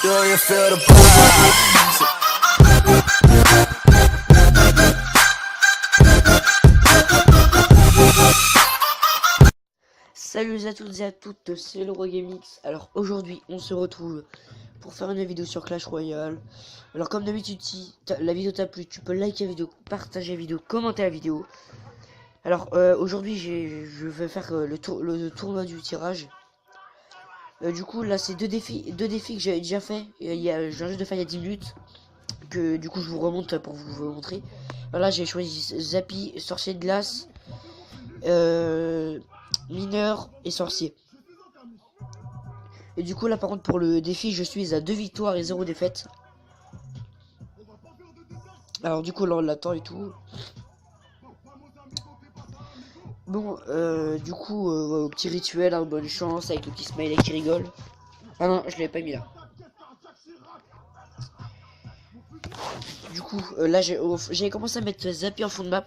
Do you feel the vibes? Salut à toutes et à toutes, c'est le Gamix. Alors aujourd'hui on se retrouve pour faire une vidéo sur Clash Royale. Alors comme d'habitude, si la vidéo t'a plu, tu peux liker la vidéo, partager la vidéo, commenter la vidéo. Alors aujourd'hui je vais faire le tournoi du tirage. Du coup là c'est deux défis que j'avais déjà fait. Je viens juste de faire il y a 10 minutes. Que du coup je vous remonte pour vous montrer. Voilà, j'ai choisi Zappy, sorcier de glace, mineur et sorcier. Et du coup là par contre pour le défi je suis à 2 victoires et 0 défaites. Alors du coup là on l'attend et tout. Bon du coup au petit rituel, hein, bonne chance avec le petit smiley qui rigole. Ah non, je l'avais pas mis là. Du coup là j'ai commencé à mettre Zappy en fond de map.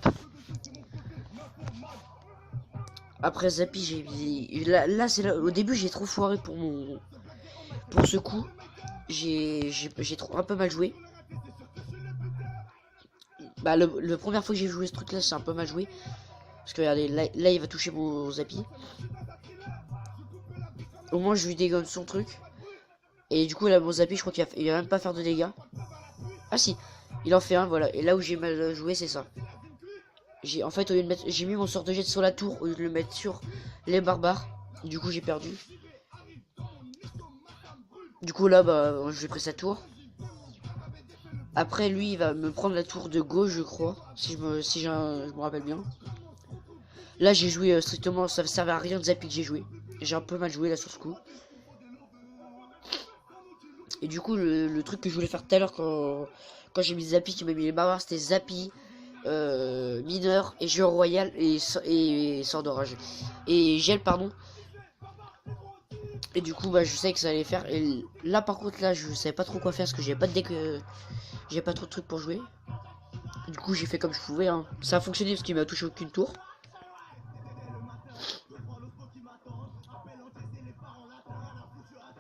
Après Zappy j'ai mis là c'est là au début j'ai trop foiré pour ce coup. J'ai trop un peu mal joué. Bah le première fois que j'ai joué ce truc là c'est un peu mal joué. Parce que regardez là il va toucher mon Zappy. Au moins je lui dégomme son truc. Et du coup là mon Zappy je crois qu'il va même pas faire de dégâts. Ah si, il en fait un, voilà. Et là où j'ai mal joué c'est ça. En fait au lieu de mettre, j'ai mis mon sort de jet sur la tour au lieu de le mettre sur les barbares. Du coup j'ai perdu. Du coup là bah je lui ai pris sa tour. Après lui il va me prendre la tour de gauche je crois. Si je me rappelle bien. Là j'ai joué strictement, ça ne servait à rien de Zappy que j'ai joué. J'ai un peu mal joué là sur ce coup. Et du coup le truc que je voulais faire tout à l'heure quand j'ai mis Zappy qui m'a mis les barbares, c'était Zappy, mineur et jeu royal et sort d'orage. Et gel pardon. Et du coup bah je savais que ça allait faire. Et là par contre là je savais pas trop quoi faire parce que j'ai pas de deck, j'ai pas trop de trucs pour jouer. Du coup j'ai fait comme je pouvais hein. Ça a fonctionné parce qu'il m'a touché aucune tour.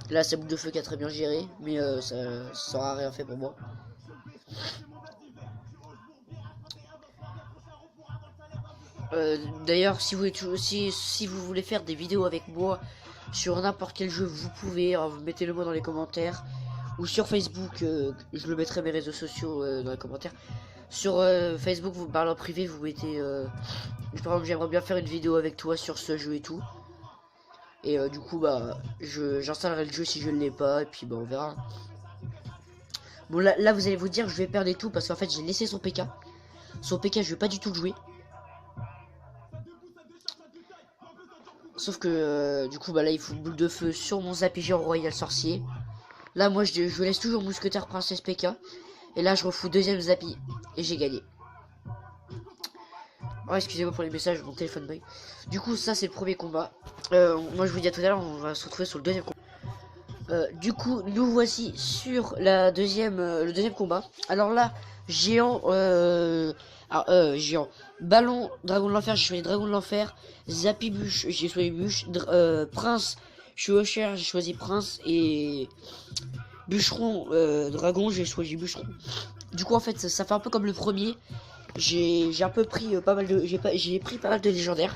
Là c'est boucle de feu qui a très bien géré. Mais ça aura rien fait pour moi. D'ailleurs si vous voulez faire des vidéos avec moi sur n'importe quel jeu, vous pouvez, alors vous mettez le mot dans les commentaires. Ou sur Facebook, je le mettrai mes réseaux sociaux dans les commentaires. Sur Facebook, vous parlez en privé, vous mettez par exemple j'aimerais bien faire une vidéo avec toi sur ce jeu et tout. Et du coup bah j'installerai le jeu si je ne l'ai pas et puis bah on verra. Bon là vous allez vous dire je vais perdre et tout parce qu'en fait j'ai laissé son PK. Son PK je vais pas du tout le jouer. Sauf que du coup bah là il faut boule de feu sur mon Zappy royal sorcier. Là moi je laisse toujours mousquetaire princesse PK. Et là je refous deuxième Zappy et j'ai gagné. Oh excusez-moi pour les messages, mon téléphone bug. Du coup ça c'est le premier combat. Moi je vous dis à tout à l'heure, on va se retrouver sur le deuxième combat. Du coup nous voici sur le deuxième combat. Alors là géant géant ballon dragon de l'enfer, j'ai choisi dragon de l'enfer. Zappy bûche, j'ai choisi bûche. Prince chevaucheur, j'ai choisi prince. Et bûcheron dragon, j'ai choisi bûcheron. Du coup en fait ça fait un peu comme le premier. J'ai un peu pris pas mal de j'ai pris pas mal de légendaires.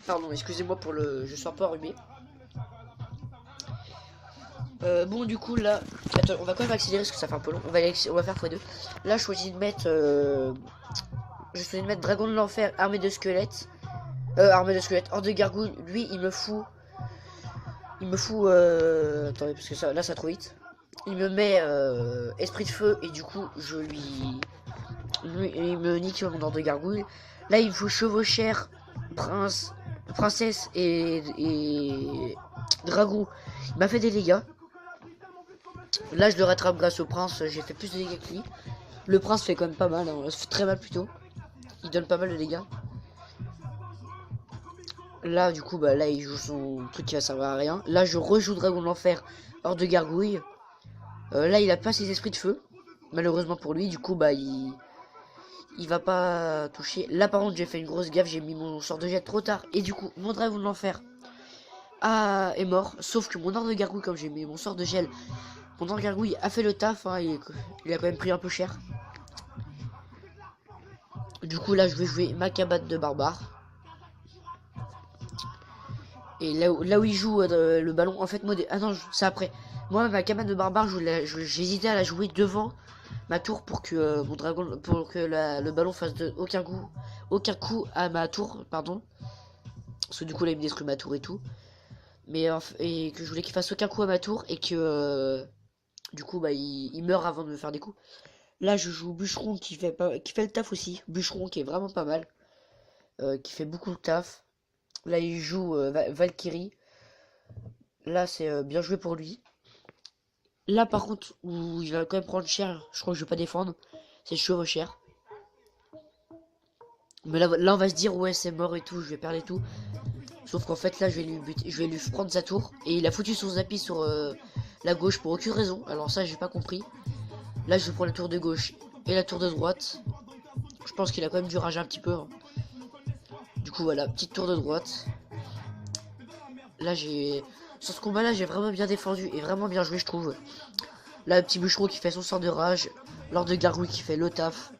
Pardon, excusez-moi pour le je suis un peu enrhumé. Bon du coup là attends, on va quand même accélérer parce que ça fait un peu long. On va faire x2. Là je choisis de mettre dragon de l'enfer, armée de squelettes. Hors de gargouille. Lui il me fout attendez parce que ça là ça trop vite. Il me met esprit de feu et du coup il me nique mon ordre de gargouille. Là il me faut chevauchère, princesse et dragon. Il m'a fait des dégâts. Là je le rattrape grâce au prince, j'ai fait plus de dégâts que lui. Le prince fait quand même pas mal, hein. Il fait très mal plutôt. Il donne pas mal de dégâts. Là du coup bah là il joue son truc qui va servir à rien. Là je rejoue dragon de l'enfer hors de gargouille. Là il a pas ses esprits de feu. Malheureusement pour lui, du coup bah il va pas toucher. Là par contre j'ai fait une grosse gaffe, j'ai mis mon sort de jet trop tard. Et du coup mon dragon de l'enfer est mort. Sauf que mon ordre de gargouille, comme j'ai mis mon sort de gel, Mon gargouille a fait le taf, hein, il a quand même pris un peu cher. Du coup là je vais jouer ma cabane de barbare. Et là où il joue le ballon, en fait moi ah non c'est après. Moi ma cabane de barbare j'hésitais à la jouer devant ma tour pour que mon dragon, pour que le ballon fasse aucun coup à ma tour, pardon. Parce que du coup là il me détruit ma tour et tout. Mais et que je voulais qu'il fasse aucun coup à ma tour et que du coup bah il meurt avant de me faire des coups. Là je joue bûcheron qui fait le taf aussi. Bûcheron qui est vraiment pas mal. Qui fait beaucoup de taf. Là il joue Valkyrie. Là c'est bien joué pour lui. Là par contre où il va quand même prendre cher, je crois que je vais pas défendre, c'est chevauchère. Mais là on va se dire ouais c'est mort et tout, je vais perdre et tout. Sauf qu'en fait là je vais lui prendre sa tour. Et il a foutu son zappi sur la gauche pour aucune raison. Alors ça j'ai pas compris. Là je prends la tour de gauche et la tour de droite. Je pense qu'il a quand même dû rager un petit peu, hein. Du coup voilà, petite tour de droite. Là sur ce combat là j'ai vraiment bien défendu et vraiment bien joué je trouve. Là le petit bûcheron qui fait son sort de rage. Lord de gargouille qui fait le taf.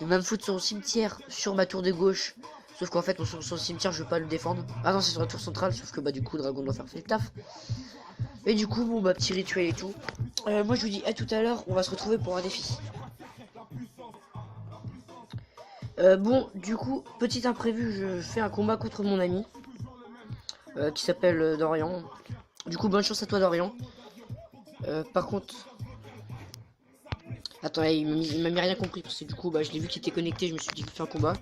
Il va même foutre son cimetière sur ma tour de gauche. Sauf qu'en fait son cimetière je vais pas le défendre. Ah non c'est sur la tour centrale. Sauf que bah du coup Dragon doit faire le taf. Et du coup bon bah petit rituel et tout. Moi je vous dis à tout à l'heure. On va se retrouver pour un défi. Bon du coup petit imprévu. Je fais un combat contre mon ami qui s'appelle Dorian. Du coup bonne chance à toi Dorian. Par contre attends il m'a mis rien compris. Parce que du coup bah je l'ai vu qu'il était connecté. Je me suis dit qu'il fait un combat.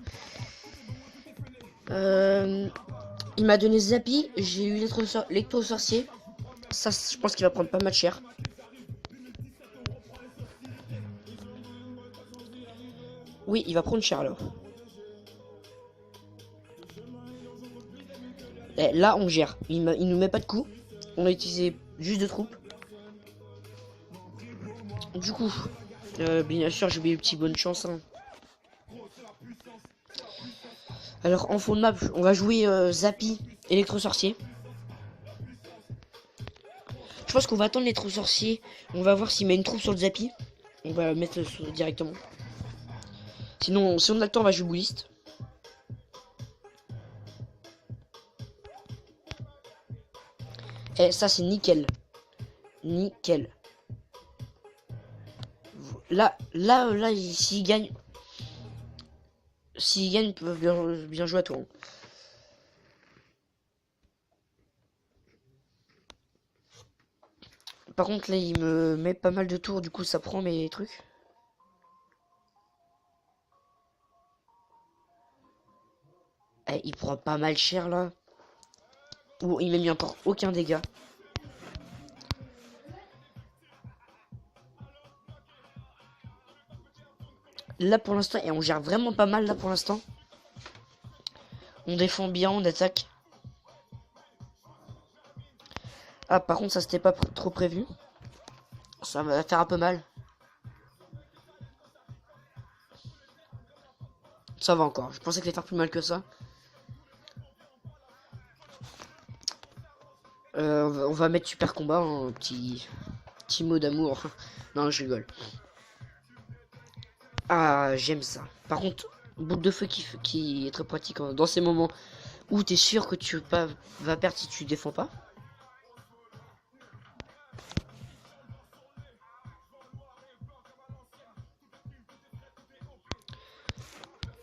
Il m'a donné Zappi. J'ai eu l'électro-sorcier. Ça je pense qu'il va prendre pas mal cher. Oui il va prendre cher alors. Et là on gère. Il nous met pas de coups. On a utilisé juste de troupes. Du coup bien sûr j'ai eu une petite bonne chance, hein. Alors en fond de map on va jouer Zappi électro-sorcier. Je pense qu'on va attendre l'électro-sorcier. On va voir s'il met une troupe sur le Zappi. On va mettre directement. Sinon si on a le temps on va jouer bouliste. Et ça c'est nickel. Nickel. Là s'il gagne. S'il gagne, bien jouer à toi. Par contre, là, il me met pas mal de tours, du coup, ça prend mes trucs. Eh, il prend pas mal cher, là. Ou il m'a mis encore aucun dégât. Là, pour l'instant, et on gère vraiment pas mal, là, pour l'instant. On défend bien, on attaque. Ah, par contre, ça, c'était pas trop prévu. Ça va faire un peu mal. Ça va encore. Je pensais que ça allait faire plus mal que ça. On va mettre super combat, un petit mot d'amour. Non, je rigole. Ah, j'aime ça. Par contre, boucle de feu qui est très pratique, hein, dans ces moments où t'es sûr que tu vas perdre si tu défends pas.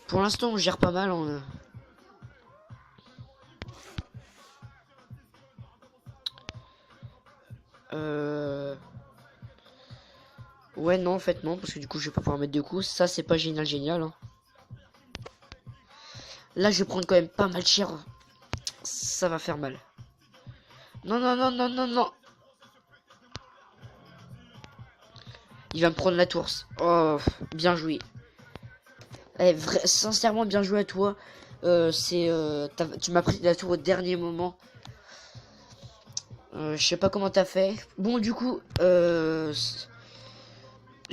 Pour l'instant, on gère pas mal. Ouais, non, en fait, non, parce que du coup, je vais pas pouvoir mettre de coups. Ça, c'est pas génial, hein. Là, je vais prendre quand même pas mal cher. Ça va faire mal. Non, non, non, non, non, non. Il va me prendre la tour. Oh, bien joué. Eh, sincèrement, bien joué à toi. Tu m'as pris la tour au dernier moment. Je sais pas comment t'as fait. Bon, du coup,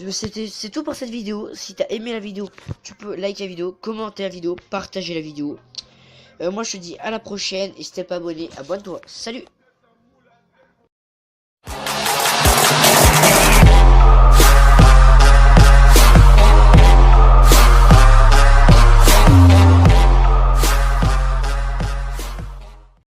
c'est tout pour cette vidéo. Si t'as aimé la vidéo, tu peux liker la vidéo, commenter la vidéo, partager la vidéo. Moi, je te dis à la prochaine. Et si t'es pas abonné, abonne-toi. Salut!